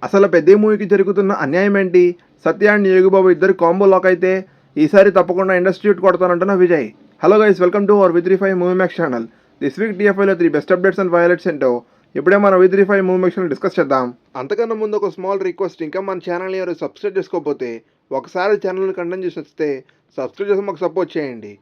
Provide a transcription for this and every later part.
అసలు పెద్ద మూవీకి జరుగుతున్న అన్యాయం ఏంటి? సత్య అండ్ యోగిబాబు ఇద్దరు కాంబో లాక్ అయితే ఈసారి తప్పకుండా ఇండస్ట్రీ కొడతానంటున్న Vijay. Hello guys, welcome to our V35 movie max channel. This week DFIలో 3 బెస్ట్ అప్డేట్స్ అండ్ హైలైట్స్ ఏంటో ఇప్పుడే మన V35 మూవీ మ్యాక్స్ డిస్కస్ చేద్దాం. అంతకన్నా ముందు ఒక స్మాల్ రిక్వెస్ట్, ఇంకా మన ఛానల్ని ఎవరు సబ్స్క్రైబ్ చేసుకోకపోతే ఒకసారి ఛానల్ని కంటెంట్ చేసి వస్తే సబ్స్క్రైబ్ చేసి మాకు సపోర్ట్ చేయండి.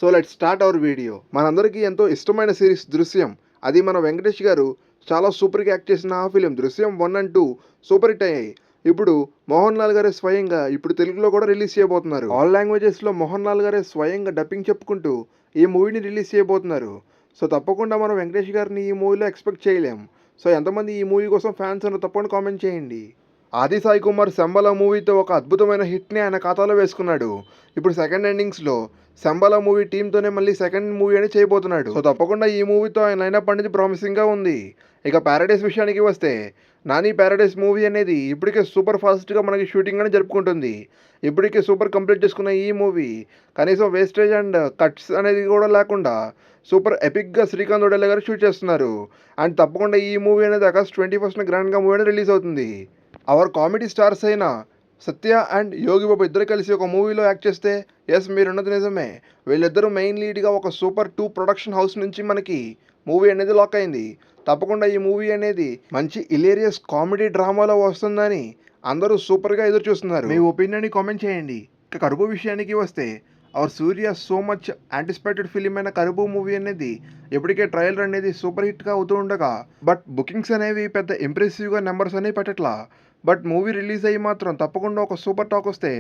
So let's start our video. మనందరికీ ఎంతో ఇష్టమైన సిరీస్ దృశ్యం. అది మన వెంకటేష్ గారు చాలా సూపర్గా యాక్ట్ చేసిన ఆ ఫిలిం దృశ్యం 1 and 2 సూపర్ హిట్ అయ్యాయి. ఇప్పుడు మోహన్ లాల్ గారే స్వయంగా ఇప్పుడు తెలుగులో కూడా రిలీజ్ చేయబోతున్నారు. ఆల్ లాంగ్వేజెస్లో మోహన్ లాల్ గారే స్వయంగా డబ్బింగ్ చెప్పుకుంటూ ఈ మూవీని రిలీజ్ చేయబోతున్నారు. సో తప్పకుండా మనం వెంకటేష్ గారిని ఈ మూవీలో ఎక్స్పెక్ట్ చేయలేం. సో ఎంతమంది ఈ మూవీ కోసం ఫ్యాన్స్ అన్న తప్పకుండా కామెంట్ చేయండి. ఆది సాయి కుమార్ శంబల మూవీతో ఒక అద్భుతమైన హిట్ని ఆయన ఖాతాలో వేసుకున్నాడు. ఇప్పుడు సెకండ్ ఎండింగ్స్లో శంబల మూవీ టీంతోనే మళ్ళీ సెకండ్ మూవీ అని చేయబోతున్నాడు. సో తప్పకుండా ఈ మూవీతో ఆయన లైనప్ అనేది ప్రామిసింగ్గా ఉంది. ఇక ప్యారడైస్ విషయానికి వస్తే, నాని ప్యారడైస్ మూవీ అనేది ఇప్పటికే సూపర్ ఫాస్ట్గా మనకి షూటింగ్ అని జరుపుకుంటుంది. ఇప్పటికే సూపర్ కంప్లీట్ చేసుకున్న ఈ మూవీ కనీసం వేస్టేజ్ అండ్ కట్స్ అనేది కూడా లేకుండా సూపర్ ఎపిక్గా శ్రీకాంత్ ఒడేలా గారు షూట్ చేస్తున్నారు. అండ్ తప్పకుండా ఈ మూవీ అనేది ఆగస్ట్ 21st గ్రాండ్గా మూవీ అనేది రిలీజ్ అవుతుంది. అవర్ కామెడీ స్టార్స్ అయిన సత్య అండ్ యోగి బాబు ఇద్దరు కలిసి ఒక మూవీలో యాక్ట్ చేస్తే, ఎస్ మీరున్నది నిజమే, వీళ్ళిద్దరూ మెయిన్ లీడ్గా ఒక సూపర్ 2 ప్రొడక్షన్ హౌస్ నుంచి మనకి మూవీ అనేది లాక్ అయింది. తప్పకుండా ఈ మూవీ అనేది మంచి ఇలేరియస్ కామెడీ డ్రామాలో వస్తుందని అందరూ సూపర్గా ఎదురు చూస్తున్నారు. మీ ఒపీనియన్ని కామెంట్ చేయండి. ఇక కరుపు విషయానికి వస్తే, అవర్ సూర్య సో మచ్ యాంటిసిపేటెడ్ ఫిలిం అయిన కరుపు మూవీ అనేది ఇప్పటికే ట్రయలర్ అనేది సూపర్ హిట్గా అవుతూ ఉండగా, బట్ బుకింగ్స్ అనేవి పెద్ద ఇంప్రెసివ్గా నెంబర్స్ అనేవి పెట్టట్లా. బట్ మూవీ రిలీజ్ అయ్యి మాత్రం తప్పకుండా ఒక సూపర్ టాక్ వస్తే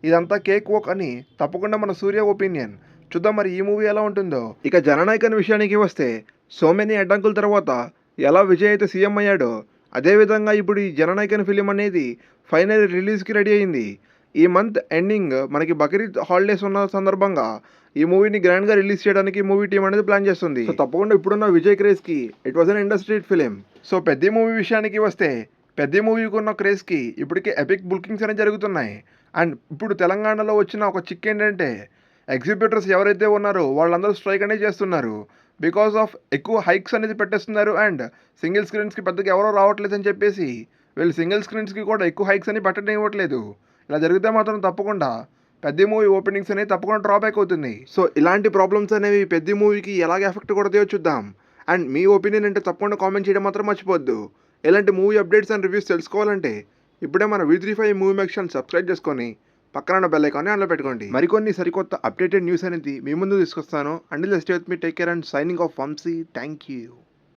ఇదంతా కేక్ వాక్ అని తప్పకుండా మన సూర్య ఒపీనియన్. చూద్దాం మరి ఈ మూవీ ఎలా ఉంటుందో. ఇక జననాయకన్ విషయానికి వస్తే, సో మెనీ అడ్డంకుల తర్వాత ఎలా విజయ్ అయితే సీఎం అయ్యాడో, అదేవిధంగా ఇప్పుడు ఈ జననాయకన్ ఫిలిం అనేది ఫైనల్ రిలీజ్కి రెడీ అయింది. ఈ మంత్ ఎండింగ్ మనకి బక్రీద్ హాలిడేస్ ఉన్న సందర్భంగా ఈ మూవీని గ్రాండ్గా రిలీజ్ చేయడానికి మూవీ టీం అనేది ప్లాన్ చేస్తుంది. సో తప్పకుండా ఇప్పుడున్న విజయ్ క్రేజ్కి it was an industry film. So పెద్ద మూవీ విషయానికి వస్తే, పెద్ద మూవీకి ఉన్న క్రేజ్కి ఇప్పటికే ఎపిక్ బుకింగ్స్ అనేవి జరుగుతున్నాయి. అండ్ ఇప్పుడు తెలంగాణలో వచ్చిన ఒక చిక్ ఏంటంటే, ఎగ్జిబిటర్స్ ఎవరైతే ఉన్నారో వాళ్ళందరూ స్ట్రైక్ అనేది చేస్తున్నారు. బికాస్ ఆఫ్ ఎక్కువ హైక్స్ అనేది పెట్టేస్తున్నారు. అండ్ సింగిల్ స్క్రీన్స్కి పెద్దగా ఎవరో రావట్లేదు అని చెప్పేసి వీళ్ళు సింగిల్ స్క్రీన్స్కి కూడా ఎక్కువ హైక్స్ అని పెట్టడం ఇవ్వట్లేదు. ఇలా జరిగితే మాత్రం తప్పకుండా పెద్ద మూవీ ఓపెనింగ్స్ అనేవి తప్పకుండా డ్రాబ్యాక్ అవుతుంది. సో ఇలాంటి ప్రాబ్లమ్స్ అనేవి పెద్ద మూవీకి ఎలాగ ఎఫెక్ట్ కొడతాయో చూద్దాం. అండ్ మీ ఒపీనియన్ అంటే తప్పకుండా కామెంట్ చేయడం మాత్రం మర్చిపోద్దు. ఇలాంటి మూవీ అప్డేట్స్ అండ్ రివ్యూస్ తెలుసుకోవాలంటే ఇప్పుడే మన V35 movie max channel subscribe చేసుకొని పక్కన బెల్ ఐకాన్ని ఆన్లో పెట్టుకోండి. మరికొన్ని సరికొత్త అప్డేటెడ్ న్యూస్ అనేది మీ ముందు తీసుకొస్తాను. Until stay with me, take care and signing off Vamshi. Thank you.